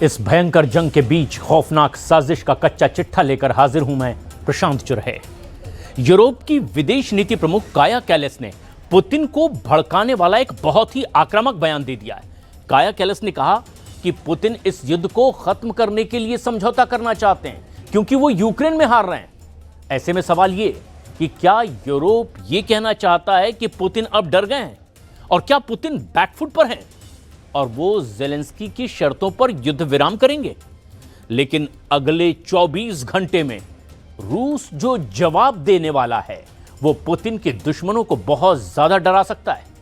इस भयंकर जंग के बीच खौफनाक साजिश का कच्चा चिट्ठा लेकर हाजिर हूं मैं, प्रशांत चुरहे। यूरोप की विदेश नीति प्रमुख काया कैलस ने पुतिन को भड़काने वाला एक बहुत ही आक्रामक बयान दे दिया है। काया कैलस ने कहा कि पुतिन इस युद्ध को खत्म करने के लिए समझौता करना चाहते हैं क्योंकि वो यूक्रेन में हार रहे हैं। ऐसे में सवाल ये कि क्या यूरोप ये कहना चाहता है कि पुतिन अब डर गए हैं और क्या पुतिन बैकफुट पर हैं और वो ज़ेलेंस्की की शर्तों पर युद्ध विराम करेंगे? लेकिन अगले 24 घंटे में रूस जो जवाब देने वाला है वो पुतिन के दुश्मनों को बहुत ज्यादा डरा सकता है।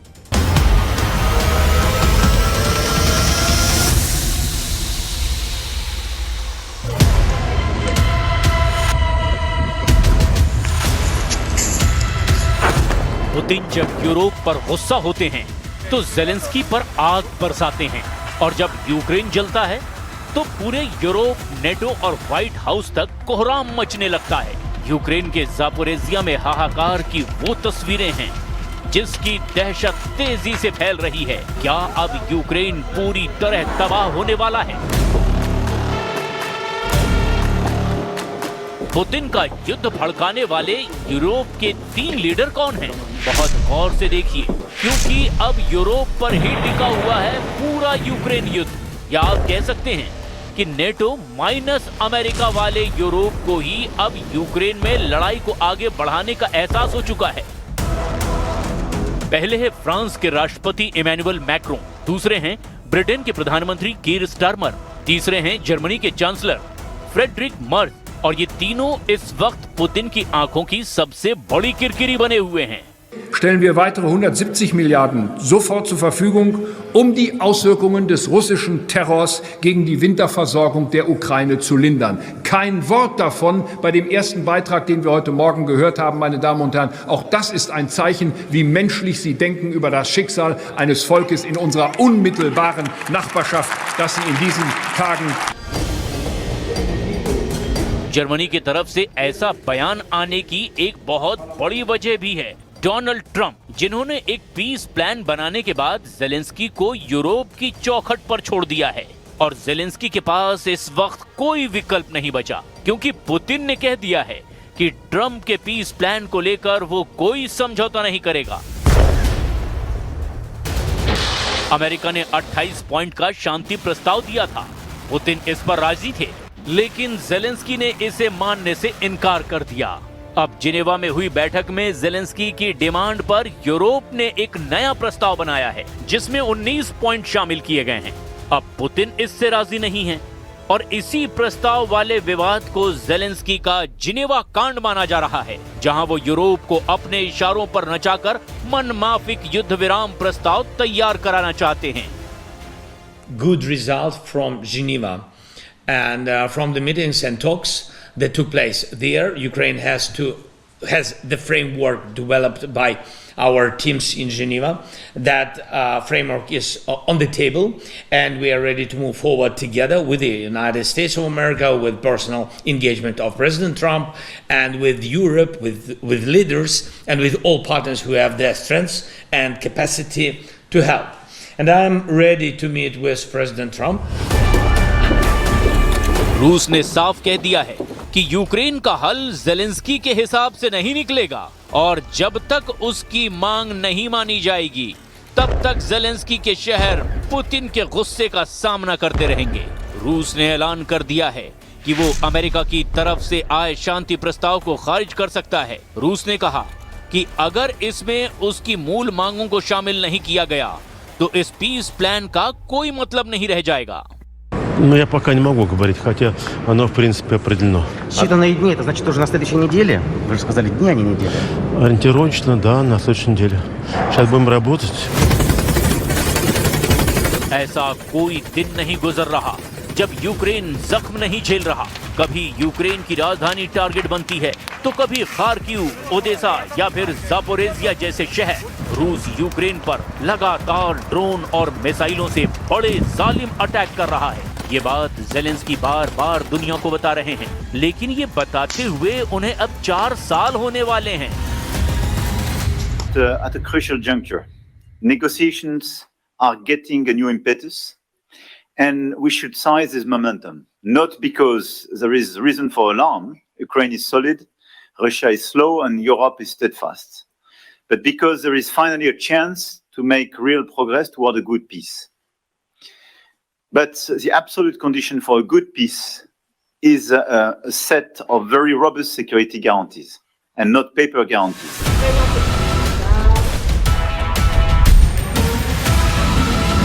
पुतिन जब यूरोप पर गुस्सा होते हैं तो ज़ेलेंस्की पर आग बरसाते हैं और जब यूक्रेन जलता है तो पूरे यूरोप, नेटो और व्हाइट हाउस तक कोहराम मचने लगता है। यूक्रेन के ज़ापोरिज़िया में हाहाकार की वो तस्वीरें हैं जिसकी दहशत तेजी से फैल रही है। क्या अब यूक्रेन पूरी तरह तबाह होने वाला है? पुतिन का युद्ध भड़काने वाले यूरोप के 3 लीडर कौन हैं? बहुत गौर से देखिए क्योंकि अब यूरोप पर ही टिका हुआ है पूरा यूक्रेन युद्ध। या आप कह सकते हैं कि नेटो माइनस अमेरिका वाले यूरोप को ही अब यूक्रेन में लड़ाई को आगे बढ़ाने का एहसास हो चुका है। पहले है फ्रांस के राष्ट्रपति इमैनुअल मैक्रों, दूसरे हैं ब्रिटेन के प्रधानमंत्री कीर स्टारमर, तीसरे हैं जर्मनी के चांसलर फ्रेडरिक मर्ज और ये तीनों इस वक्त पुतिन की आंखों की सबसे बड़ी किरकिरी बने हुए हैं। Stellen wir weitere 170 Milliarden sofort zur Verfügung, um die Auswirkungen des russischen Terrors gegen die Winterversorgung der Ukraine zu lindern. Kein Wort davon bei dem ersten Beitrag, den wir heute Morgen gehört haben, meine Damen und Herren. Auch das ist ein Zeichen, wie menschlich Sie denken über das Schicksal eines Volkes in unserer unmittelbaren Nachbarschaft, das Sie in diesen Tagen. Germany की तरफ से ऐसा बयान आने की एक बहुत बड़ी वजह भी है। डोनाल्ड ट्रंप, जिन्होंने एक पीस प्लान बनाने के बाद ज़ेलेंस्की को यूरोप की चौखट पर छोड़ दिया है और ज़ेलेंस्की के पास इस वक्त कोई विकल्प नहीं बचा क्योंकि पुतिन ने कह दिया है कि ट्रंप के पीस प्लान को लेकर वो कोई समझौता नहीं करेगा। अमेरिका ने 28 पॉइंट का शांति प्रस्ताव दिया था, पुतिन इस पर राजी थे, लेकिन ज़ेलेंस्की ने इसे मानने से इनकार कर दिया। अब जिनेवा में हुई बैठक में ज़ेलेंस्की की डिमांड पर यूरोप ने एक नया प्रस्ताव बनाया है जिसमें 19 पॉइंट शामिल किए गए हैं। अब पुतिन इससे राजी नहीं है और इसी प्रस्ताव वाले विवाद को ज़ेलेंस्की का जिनेवा कांड माना जा रहा है, जहां वो यूरोप को अपने इशारों पर नचाकर मनमाफिक युद्ध विराम प्रस्ताव तैयार कराना चाहते हैं। Good result from Geneva and from the meetings and talks that took place there. Ukraine has the framework developed by our teams in Geneva. That framework is on the table and we are ready to move forward together with the United States of America, with personal engagement of President Trump and with Europe, with leaders and with all partners who have the strengths and capacity to help. And I am ready to meet with President Trump. रूस ने साफ कह दिया है कि Ukraine का हल Zelensky के हिसाब से नहीं निकलेगा और जब तक उसकी मांग नहीं मानी जाएगी तब तक ज़ेलेंस्की के शहर पुतिन के गुस्से का सामना करते रहेंगे। रूस ने ऐलान कर दिया है कि वो अमेरिका की तरफ से आए शांति प्रस्ताव को खारिज कर सकता है। रूस ने कहा कि अगर इसमें उसकी मूल मांगों को शामिल नहीं किया गया तो इस पीस प्लान का कोई मतलब नहीं रह जाएगा। Ну, я пока не могу говорить, хотя оно, в принципе, определено. Считанные дни, это значит уже на следующей неделе? Вы же сказали дни, а не недели. Ориентировочно, да, на следующей неделе. Сейчас будем работать. ऐसा कोई दिन नहीं गुजर रहा जब यूक्रेन जख्म नहीं झेल रहा। कभी यूक्रेन की राजधानी टारगेट बनती है तो कभी खार्किव, ओदेसा या फिर ज़ापोरिज़िया जैसे शहर। रूस यूक्रेन पर लगातार ड्रोन और मिसाइलों से बड़े जालिम अटैक कर रहा है। ये बात ज़ेलेंस्की बार बार दुनिया को बता रहे हैं, लेकिन ये बताते हुए उन्हें अब 4 साल होने वाले हैं। At a crucial juncture, negotiations are getting a new impetus, And we should seize this momentum, not because there is reason for alarm. Ukraine is solid, Russia is slow, and Europe is steadfast, but because there is finally a chance to make real progress toward a good peace. But the absolute condition for a good peace is a set of very robust security guarantees and not paper guarantees.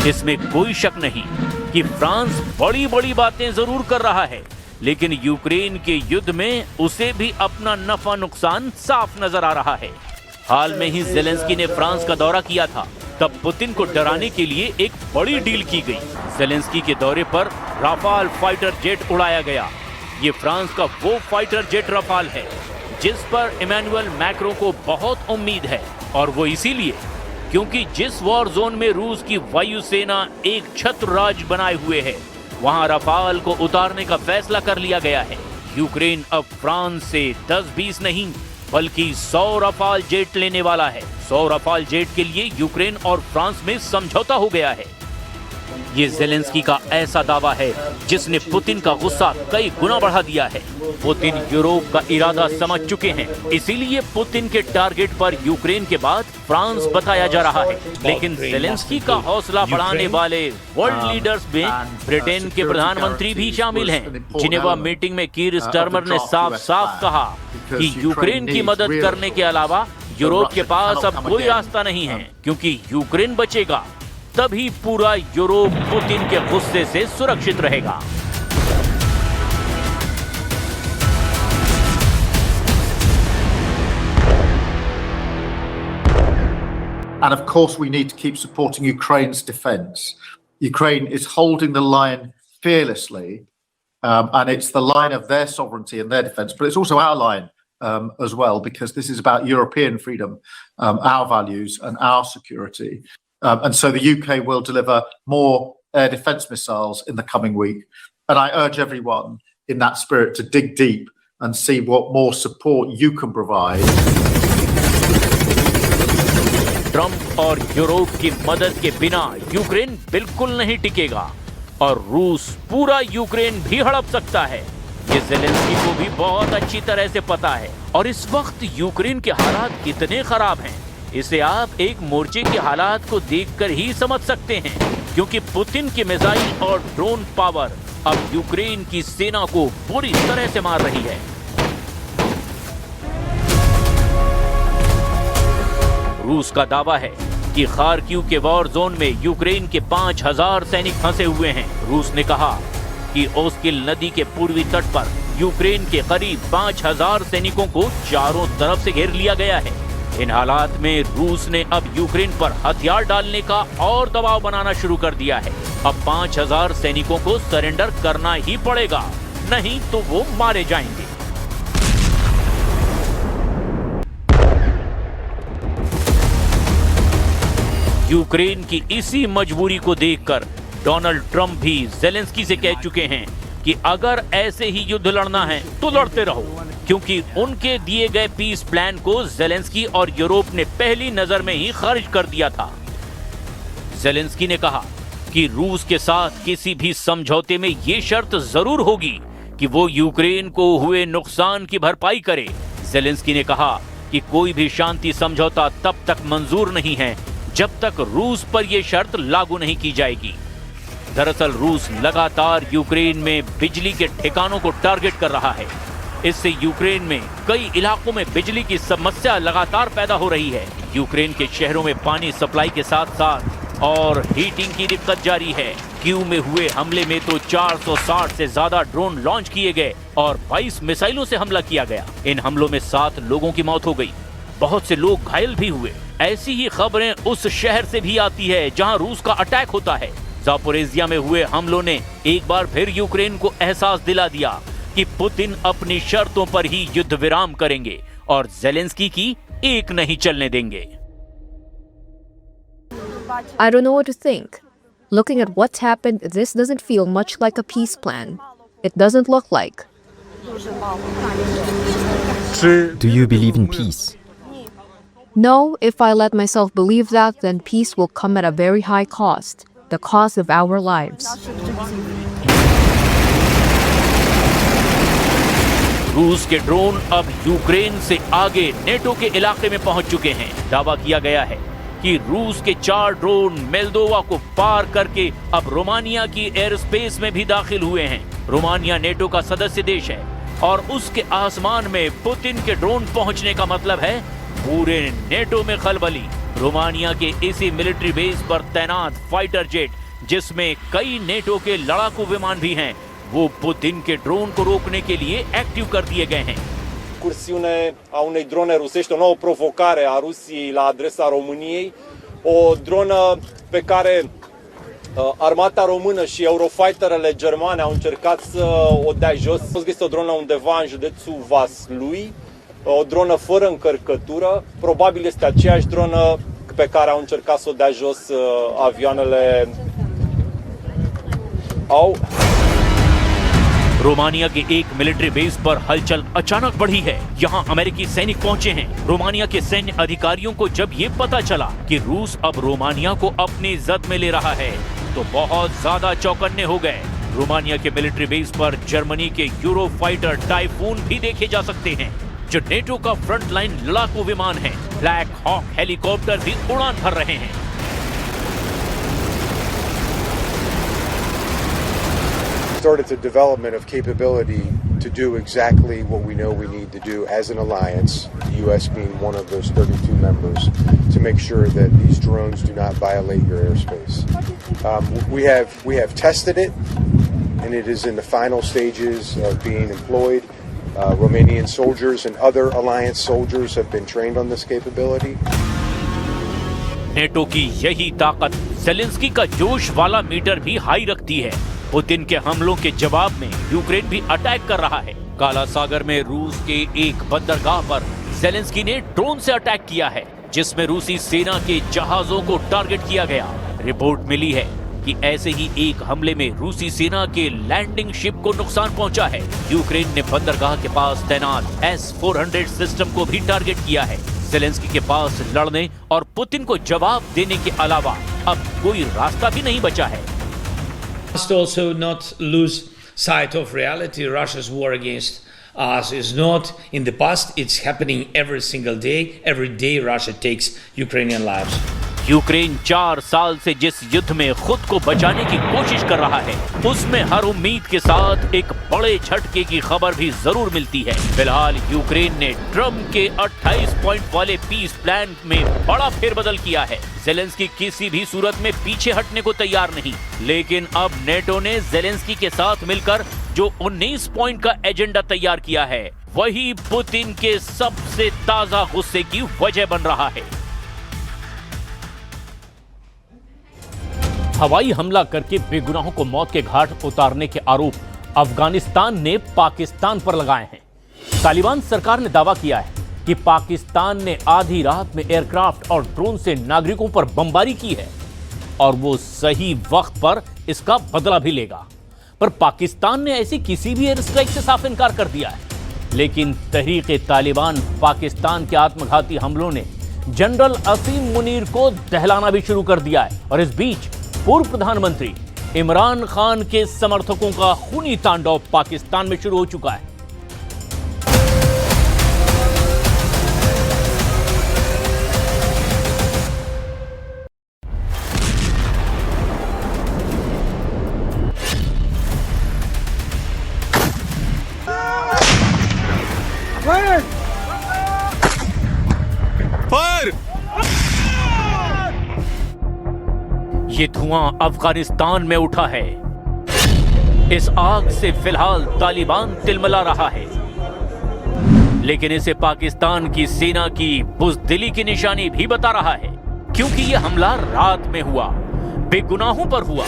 इसमें कोई शक नहीं कि France बड़ी बड़ी बातें जरूर कर रहा है, लेकिन यूक्रेन के युद्ध में उसे भी अपना नफा नुकसान साफ नजर आ रहा है। हाल में ही ज़ेलेंस्की ने फ्रांस का दौरा किया था, तब पुतिन को डराने के लिए एक बड़ी डील की गई। ज़ेलेंस्की के दौरे पर राफाल फाइटर जेट उड़ाया गया। ये फ्रांस का वो फाइटर जेट राफाल है जिस पर इमैनुअल मैक्रों को बहुत उम्मीद है, और वो इसीलिए क्योंकि जिस वॉर जोन में रूस की वायुसेना एक छत्र राज बनाए हुए है, वहां राफाल को उतारने का फैसला कर लिया गया है। यूक्रेन अब फ्रांस से 10-20 नहीं बल्कि 100 राफाल जेट लेने वाला है। 100 राफाल जेट के लिए यूक्रेन और फ्रांस में समझौता हो गया है। ये ज़ेलेंस्की का ऐसा दावा है जिसने पुतिन का गुस्सा कई गुना बढ़ा दिया है। पुतिन यूरोप का इरादा समझ चुके हैं, इसीलिए पुतिन के टारगेट पर यूक्रेन के बाद फ्रांस बताया जा रहा है। लेकिन ज़ेलेंस्की का हौसला बढ़ाने वाले वर्ल्ड लीडर्स में ब्रिटेन के प्रधानमंत्री भी शामिल हैं। जिनेवा मीटिंग में कीर स्टारमर ने साफ साफ कहा कि यूक्रेन की मदद करने के अलावा यूरोप के पास अब कोई रास्ता नहीं है, क्योंकि यूक्रेन बचेगा तभी पूरा यूरोप पुतिन के गुस्से से सुरक्षित रहेगा। And of course, we need to keep supporting Ukraine's defense. Ukraine is holding the line fearlessly, and it's the line of their sovereignty and their defense, but it's also our line as well, because this is about European freedom, our values and our security. And so the UK will deliver more air defense missiles in the coming week. And I urge everyone in that spirit to dig deep and see what more support you can provide. Trump और Europe की मदद के बिना Ukraine बिल्कुल नहीं टिकेगा, और रूस पूरा यूक्रेन भी हड़प सकता है। ये ज़ेलेंस्की को भी बहुत अच्छी तरह से पता है, और इस वक्त यूक्रेन के हालात कितने खराब हैं इसे आप एक मोर्चे के हालात को देखकर ही समझ सकते हैं, क्योंकि पुतिन की मिसाइल और ड्रोन पावर अब यूक्रेन की सेना को पूरी तरह से मार रही है। रूस का दावा है कि खार्किव के वॉर जोन में यूक्रेन के 5000 सैनिक फंसे हुए हैं। रूस ने कहा कि ओस्किल नदी के पूर्वी तट पर यूक्रेन के करीब 5000 सैनिकों को चारों तरफ से घेर लिया गया है। इन हालात में रूस ने अब यूक्रेन पर हथियार डालने का और दबाव बनाना शुरू कर दिया है। अब 5000 सैनिकों को सरेंडर करना ही पड़ेगा, नहीं तो वो मारे जाएंगे। यूक्रेन की इसी मजबूरी को देखकर डोनाल्ड ट्रंप भी ज़ेलेंस्की से कह चुके हैं कि अगर ऐसे ही युद्ध लड़ना है तो लड़ते रहो, क्योंकि उनके दिए गए पीस प्लान को ज़ेलेंस्की और यूरोप ने पहली नजर में ही खारिज कर दिया था। ज़ेलेंस्की ने कहा कि रूस के साथ किसी भी समझौते में ये शर्त जरूर होगी कि वो यूक्रेन को हुए नुकसान की भरपाई करे। ज़ेलेंस्की ने कहा कि कोई भी शांति समझौता तब तक मंजूर नहीं है जब तक रूस पर यह शर्त लागू नहीं की जाएगी। दरअसल रूस लगातार यूक्रेन में बिजली के ठिकानों को टारगेट कर रहा है। इससे यूक्रेन में कई इलाकों में बिजली की समस्या लगातार पैदा हो रही है। यूक्रेन के शहरों में पानी सप्लाई के साथ साथ और हीटिंग की दिक्कत जारी है। कीव में हुए हमले में तो 460 से ज्यादा ड्रोन लॉन्च किए गए और 22 मिसाइलों से हमला किया गया। इन हमलों में 7 लोगों की मौत हो गई, बहुत से लोग घायल भी हुए। ऐसी ही खबरें उस शहर से भी आती है जहां रूस का अटैक होता है। ज़ापोरिज़िया में हुए हमलों ने एक बार फिर यूक्रेन को एहसास दिला दिया कि पुतिन अपनी शर्तों पर ही युद्ध विराम करेंगे और ज़ेलेंस्की की एक नहीं चलने देंगे। I don't know what to think. Looking at what's happened, this doesn't feel much like a peace plan. It doesn't look like. Do you believe in peace? No, if I let myself believe that, then peace will come at a very high cost. the cost of our lives. रूस के drone अब Ukraine से आगे NATO के इलाके में पहुंच चुके हैं। दावा किया गया है कि रूस के 4 ड्रोन मोल्दोवा को पार करके अब रोमानिया की एयर स्पेस में भी दाखिल हुए हैं। रोमानिया नेटो का सदस्य देश है और उसके आसमान में पुतिन के ड्रोन पहुंचने का मतलब है पूरे नेटो में खलबली। रोमानिया के इसी मिलिट्री बेस पर तैनात फाइटर जेट, जिसमें कई नेटो के लड़ाकू विमान भी हैं, वो पुतिन के ड्रोन को रोकने के लिए एक्टिव कर दिए गए हैं। Cursiune a unei drone rusești, o nouă provocare a Rusiei la adresa României, o dronă pe care armata română și Eurofighterele germane au încercat să o dea jos. A fost găsită o dronă undeva în județul Vaslui, o dronă fără încărcătură, probabil este aceeași dronă pe care au încercat să o dea jos avioanele Romania के एक military base पर हलचल अचानक बढ़ी है। यहाँ अमेरिकी सैनिक पहुंचे हैं। रोमानिया के सैन्य अधिकारियों को जब ये पता चला कि रूस अब रोमानिया को अपनी जद में ले रहा है तो बहुत ज्यादा चौकन्ने हो गए। रोमानिया के मिलिट्री बेस पर जर्मनी के यूरोफाइटर टाइफून भी देखे जा सकते हैं, जो नेटो का फ्रंटलाइन लड़ाकू विमान है। ब्लैक हॉक हेलीकॉप्टर भी उड़ान भर रहे हैं। Started the development of capability to do exactly what we know we need to do as an alliance, the U.S. being one of those 32 members, to make sure that these drones do not violate your airspace. We have tested it, and it is in the final stages of being employed. Romanian soldiers and other alliance soldiers have been trained on this capability. NATO की यही ताकत Zelensky का जोश वाला metre भी high रखती है। Putin के हमलों के जवाब में यूक्रेन भी अटैक कर रहा है। काला सागर में रूस के एक बंदरगाह पर ज़ेलेंस्की ने ड्रोन से अटैक किया है, जिसमें रूसी सेना के जहाजों को टारगेट किया गया। रिपोर्ट मिली है कि ऐसे ही एक हमले में रूसी सेना के लैंडिंग शिप को नुकसान पहुंचा है। यूक्रेन ने बंदरगाह के पास तैनात S-400 सिस्टम को भी टारगेट किया है। ज़ेलेंस्की के पास लड़ने और पुतिन को जवाब देने के अलावा अब कोई रास्ता भी नहीं बचा है। Must also not lose sight of reality. Russia's war against us is not in the past. It's happening every single day. Every day Russia takes Ukrainian lives. Ukraine 4 साल से जिस युद्ध में खुद को बचाने की कोशिश कर रहा है, उसमें हर उम्मीद के साथ एक बड़े झटके की खबर भी जरूर मिलती है। फिलहाल यूक्रेन ने ट्रम्प के 28 पॉइंट वाले पीस प्लान में बड़ा फेरबदल किया है। ज़ेलेंस्की किसी भी सूरत में पीछे हटने को तैयार नहीं, लेकिन अब नेटो ने ज़ेलेंस्की के साथ मिलकर जो 19 पॉइंट का एजेंडा तैयार किया है, वही पुतिन के सबसे ताजा गुस्से की वजह बन रहा है। हवाई हमला करके बेगुनाहों को मौत के घाट उतारने के आरोप अफगानिस्तान ने पाकिस्तान पर लगाए हैं। तालिबान सरकार ने दावा किया है कि पाकिस्तान ने आधी रात में एयरक्राफ्ट और ड्रोन से नागरिकों पर बमबारी की है और वो सही वक्त पर इसका बदला भी लेगा। पर पाकिस्तान ने ऐसी किसी भी एयर स्ट्राइक से साफ इनकार कर दिया है। लेकिन तहरीक-ए-तालिबान पाकिस्तान के आत्मघाती हमलों ने जनरल असीम मुनीर को दहलाना भी शुरू कर दिया है और इस बीच पूर्व प्रधानमंत्री इमरान खान के समर्थकों का खूनी तांडव पाकिस्तान में शुरू हो चुका है। ये धुआं अफगानिस्तान में उठा है। इस आग से फिलहाल तालिबान तिलमिला रहा है, लेकिन इसे पाकिस्तान की सेना की बुज़दिली की निशानी भी बता रहा है, क्योंकि यह हमला रात में हुआ, बेगुनाहों पर हुआ।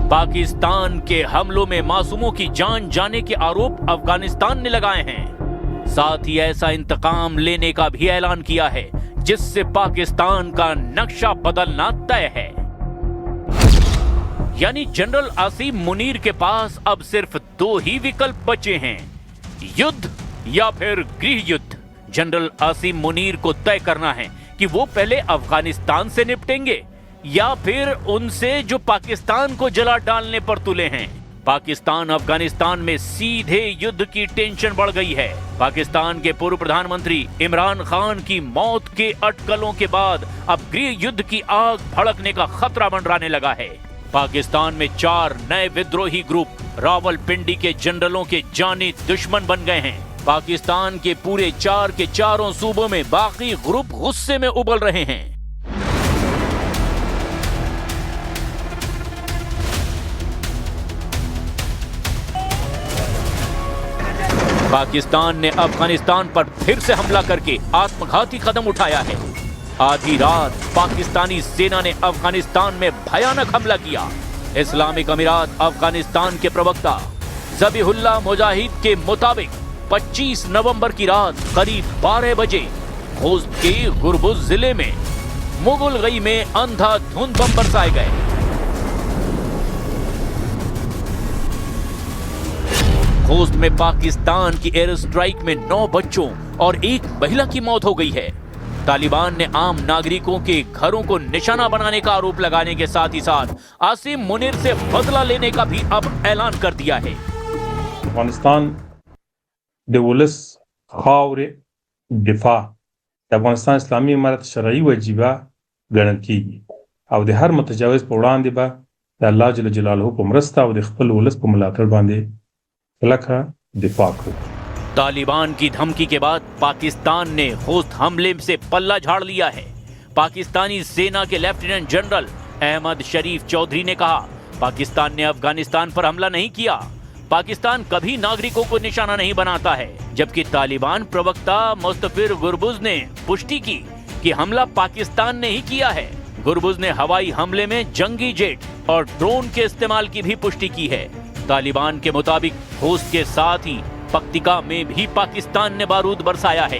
पाकिस्तान के हमलों में मासूमों की जान जाने के आरोप अफगानिस्तान ने लगाए हैं। साथ ही ऐसा इंतकाम लेने का भी ऐलान किया है जिससे पाकिस्तान का नक्शा बदलना तय है। यानी जनरल आसिम मुनीर के पास अब सिर्फ 2 ही विकल्प बचे हैं, युद्ध या फिर गृह युद्ध। जनरल आसिम मुनीर को तय करना है कि वो पहले अफगानिस्तान से निपटेंगे या फिर उनसे जो पाकिस्तान को जला डालने पर तुले हैं। पाकिस्तान अफगानिस्तान में सीधे युद्ध की टेंशन बढ़ गई है। पाकिस्तान के पूर्व प्रधानमंत्री इमरान खान की मौत के अटकलों के बाद अब गृह युद्ध की आग भड़कने का खतरा मंडराने लगा है। पाकिस्तान में 4 नए विद्रोही ग्रुप रावलपिंडी के जनरलों के जानी दुश्मन बन गए हैं। पाकिस्तान के पूरे 4 के चारों सूबों में बाकी ग्रुप गुस्से में उबल रहे हैं। पाकिस्तान ने अफगानिस्तान पर फिर से हमला करके आत्मघाती कदम उठाया है। आधी रात पाकिस्तानी सेना ने अफगानिस्तान में भयानक हमला किया। इस्लामिक अमीरात अफगानिस्तान के प्रवक्ता ज़बीहुल्लाह मुजाहिद के मुताबिक 25 नवंबर की रात करीब 12 बजे खोस्त के गुरबुज जिले में मुगलगई में अंधाधुंध बम बरसाए गए। खोस्त में पाकिस्तान की एयर स्ट्राइक में 9 बच्चों और 1 महिला की मौत हो गई है। तालिबान ने आम नागरिकों के घरों को निशाना बनाने का आरोप लगाने के साथ ही साथ आसिम मुनीर से बदला लेने का भी अब ऐलान कर दिया है। अफगानिस्तान दौलस खावरे दिफा अफगानिस्तान इस्लामी इमारत शरई वजीबा गणल की और दे हर मुतजाविज पर वड़ांदे बा अल्लाह जल जलालहु को मरस्ता और दे खपल वलस को मलाकर बांधे लखा दिफा को। तालिबान की धमकी के बाद पाकिस्तान ने खोस्त हमले से पल्ला झाड़ लिया है। पाकिस्तानी सेना के लेफ्टिनेंट जनरल अहमद शरीफ चौधरी ने कहा, पाकिस्तान ने अफगानिस्तान पर हमला नहीं किया। पाकिस्तान कभी नागरिकों को निशाना नहीं बनाता है। जबकि तालिबान प्रवक्ता मुस्तफिर गुरबुज ने पुष्टि की कि हमला पाकिस्तान ने ही किया है। गुरबुज ने हवाई हमले में जंगी जेट और ड्रोन के इस्तेमाल की भी पुष्टि की है। तालिबान के मुताबिक खोस्त के साथ ही पक्तिका में भी पाकिस्तान ने बारूद बरसाया है।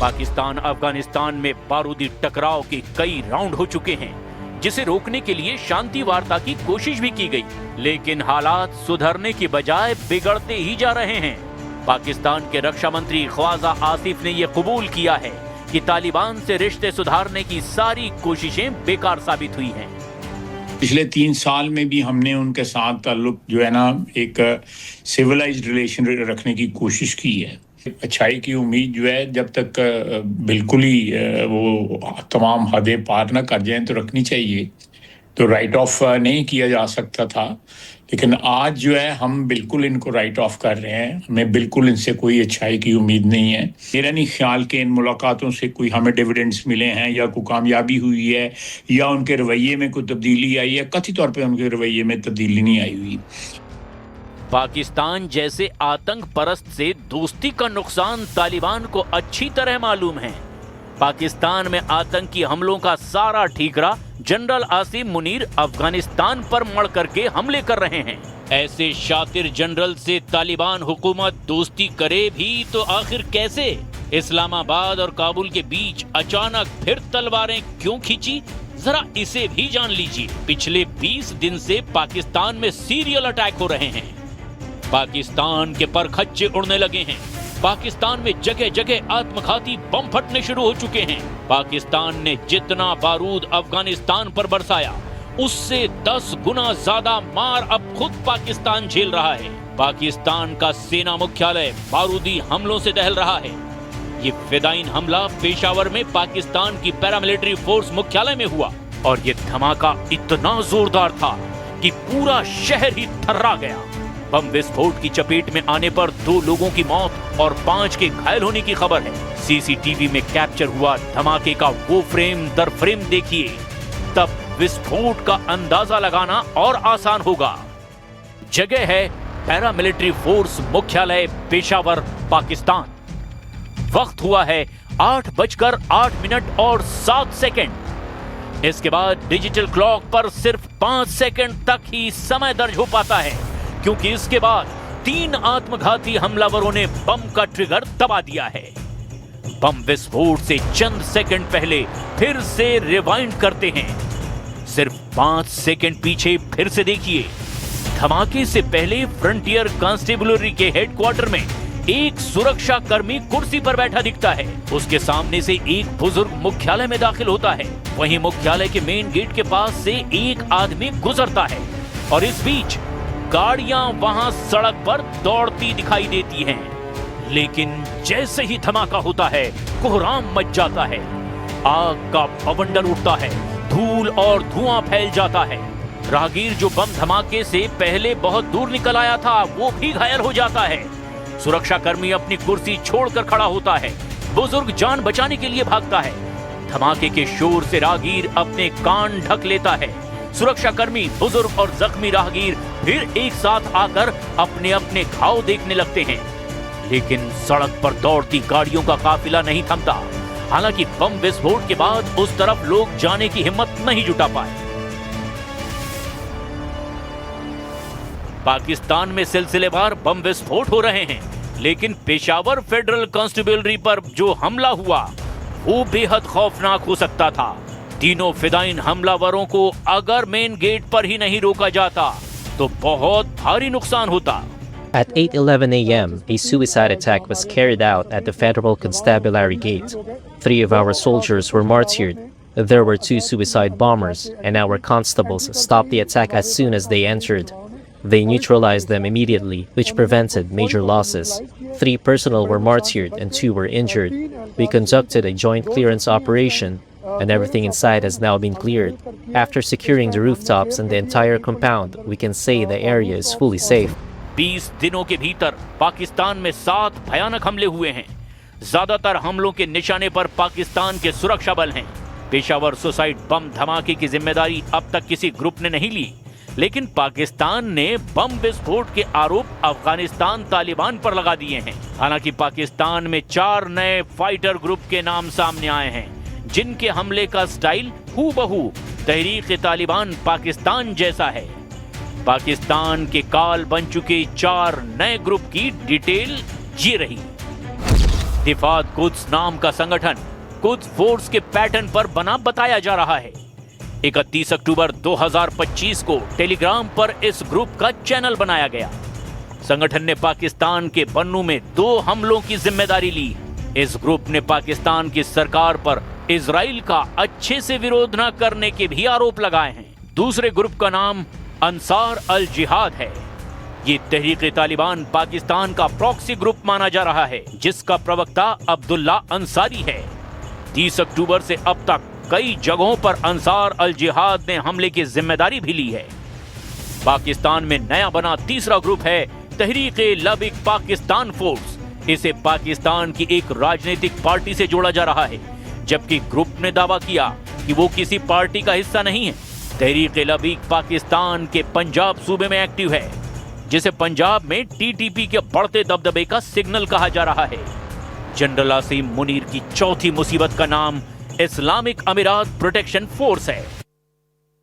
पाकिस्तान अफगानिस्तान में बारूदी टकराव के कई राउंड हो चुके हैं, जिसे रोकने के लिए शांति वार्ता की कोशिश भी की गई, लेकिन हालात सुधरने की बजाय बिगड़ते ही जा रहे हैं। पाकिस्तान के रक्षा मंत्री ख्वाजा आसिफ ने यह कबूल किया है कि तालिबान से रिश्ते सुधारने की सारी कोशिशें बेकार साबित हुई हैं। पिछले 3 साल में भी हमने उनके साथ ताल्लुक जो है ना एक सिविलाइज्ड रिलेशन रखने की कोशिश की है। अच्छाई की उम्मीद जो है जब तक बिल्कुल ही वो तमाम हदें पार ना कर जाएं तो रखनी चाहिए, तो राइट ऑफ नहीं किया जा सकता था, लेकिन आज जो है हम बिल्कुल इनको राइट ऑफ कर रहे हैं। हमें बिल्कुल इनसे कोई अच्छाई की उम्मीद नहीं है। मेरा नहीं ख्याल कि इन मुलाकातों से कोई हमें डिविडेंड्स मिले हैं या कोई कामयाबी हुई है या उनके रवैये में कोई तब्दीली आई है। कथित तौर पे उनके रवैये में तब्दीली नहीं आई हुई। पाकिस्तान जैसे आतंक परस्त से दोस्ती का नुकसान तालिबान को अच्छी तरह मालूम है। पाकिस्तान में आतंकी हमलों का सारा ठीकरा जनरल आसिम मुनीर अफगानिस्तान पर मड़ करके हमले कर रहे हैं। ऐसे शातिर जनरल से तालिबान हुकूमत दोस्ती करे भी तो आखिर कैसे? इस्लामाबाद और काबुल के बीच अचानक फिर तलवारें क्यों खींची, जरा इसे भी जान लीजिए। पिछले 20 दिन से पाकिस्तान में सीरियल अटैक हो रहे हैं। पाकिस्तान के परखच्चे उड़ने लगे हैं। पाकिस्तान में जगह जगह आत्मघाती बम फटने शुरू हो चुके हैं। पाकिस्तान ने जितना बारूद अफगानिस्तान पर बरसाया, उससे 10 गुना ज्यादा मार अब खुद पाकिस्तान झेल रहा है। पाकिस्तान का सेना मुख्यालय बारूदी हमलों से दहल रहा है। ये फिदाइन हमला पेशावर में पाकिस्तान की पैरामिलिट्री फोर्स मुख्यालय में हुआ और ये धमाका इतना जोरदार था कि पूरा शहर ही थर्रा गया। बम विस्फोट की चपेट में आने पर 2 लोगों की मौत और 5 के घायल होने की खबर है। सीसीटीवी में कैप्चर हुआ धमाके का वो फ्रेम दर फ्रेम देखिए, तब विस्फोट का अंदाजा लगाना और आसान होगा। जगह है पैरामिलिट्री फोर्स मुख्यालय पेशावर, पाकिस्तान। वक्त हुआ है 8:08 और 7 सेकंड। इसके बाद डिजिटल क्लॉक पर सिर्फ 5 सेकंड तक ही समय दर्ज हो पाता है, क्योंकि इसके बाद 3 आत्मघाती हमलावरों ने बम का ट्रिगर दबा दिया है। बम विस्फोट से चंद सेकंड पहले फिर से रिवाइंड करते हैं। सिर्फ 5 सेकंड पीछे फिर से देखिए। धमाके से पहले फ्रंटियर कांस्टेबलरी के हेडक्वार्टर में एक सुरक्षा कर्मी कुर्सी पर बैठा दिखता है। उसके सामने से एक बुजुर्ग मुख्यालय में दाखिल होता है। वहीं मुख्यालय के मेन गेट के पास से एक आदमी गुजरता है और इस बीच गाड़ियां वहां सड़क पर दौड़ती दिखाई देती हैं। लेकिन जैसे ही धमाका होता है, कोहराम मच जाता है। आग का बवंडर उठता है, धूल और धुआं फैल जाता है। राहगीर जो बम धमाके से पहले बहुत दूर निकल आया था, वो भी घायल हो जाता है। सुरक्षा कर्मी अपनी कुर्सी छोड़कर खड़ा होता है। बुजुर्ग जान बचाने के लिए भागता है। धमाके के शोर से राहगीर अपने कान ढक लेता है। सुरक्षा कर्मी, बुजुर्ग और जख्मी राहगीर फिर एक साथ आकर अपने अपने घाव देखने लगते हैं। लेकिन सड़क पर दौड़ती गाड़ियों का काफिला नहीं थमता। हालांकि बम विस्फोट के बाद उस तरफ लोग जाने की हिम्मत नहीं जुटा पाए। पाकिस्तान में सिलसिलेवार बम विस्फोट हो रहे हैं, लेकिन पेशावर फेडरल कांस्टेबलरी पर जो हमला हुआ वो बेहद खौफनाक हो सकता था। तीनों फिदाइन हमलावरों को अगर मेन गेट पर ही नहीं रोका जाता तो बहुत भारी नुकसान होता। At 8:11 a.m., a suicide attack was carried out at the Federal Constabulary Gate. 3 of our soldiers were martyred. There were 2 suicide bombers, and our constables stopped the attack as soon as they entered. They neutralized them immediately, which prevented major losses. 3 personnel were martyred and 2 were injured. We conducted a joint clearance operation, and everything inside has now been cleared. After securing the rooftops and the entire compound, we can say the area is fully safe. 20 दिनों के भीतर पाकिस्तान में 7 भयानक हमले हुए हैं। ज्यादातर हमलों के निशाने पर पाकिस्तान के सुरक्षा बल हैं। पेशावर सुसाइड बम धमाके की जिम्मेदारी अब तक किसी ग्रुप ने नहीं ली, लेकिन पाकिस्तान ने बम विस्फोट के आरोप अफगानिस्तान तालिबान पर लगा दिए हैं। हालांकि पाकिस्तान में 4 नए फाइटर ग्रुप के नाम सामने आए हैं, जिनके हमले का स्टाइल हूबहू तहरीक तालिबान पाकिस्तान जैसा है। पाकिस्तान के काल बन चुके 4 नए ग्रुप की डिटेल ये रही। दिफात कुद्स नाम का संगठन कुद्स फोर्स के पैटर्न पर बना बताया जा रहा है। 31 अक्टूबर 2025 को टेलीग्राम पर इस ग्रुप का चैनल बनाया गया। संगठन ने पाकिस्तान के बन्नू में 2 हमलों की जिम्मेदारी ली। इस ग्रुप ने पाकिस्तान की सरकार पर इजराइल का अच्छे से विरोध न करने के भी आरोप लगाए हैं। दूसरे ग्रुप का नाम अंसार अल जिहाद है। ये तहरीक तालिबान पाकिस्तान का प्रॉक्सी ग्रुप माना जा रहा है, जिसका प्रवक्ता अब्दुल्ला अंसारी है। 30 अक्टूबर से अब तक कई जगहों पर अंसार अल जिहाद ने हमले की जिम्मेदारी भी ली है। पाकिस्तान में नया बना तीसरा ग्रुप है तहरीक लबिक पाकिस्तान फोर्स। इसे पाकिस्तान की एक राजनीतिक पार्टी से जोड़ा जा रहा है, जबकि ग्रुप ने दावा किया कि वो किसी पार्टी का हिस्सा नहीं है। तहरीक लबीक पाकिस्तान के पंजाब सूबे में एक्टिव है, जिसे पंजाब में टीटीपी के बढ़ते दबदबे का सिग्नल कहा जा रहा है। जनरल आसिम मुनीर की चौथी मुसीबत का नाम इस्लामिक अमीरात प्रोटेक्शन फोर्स है।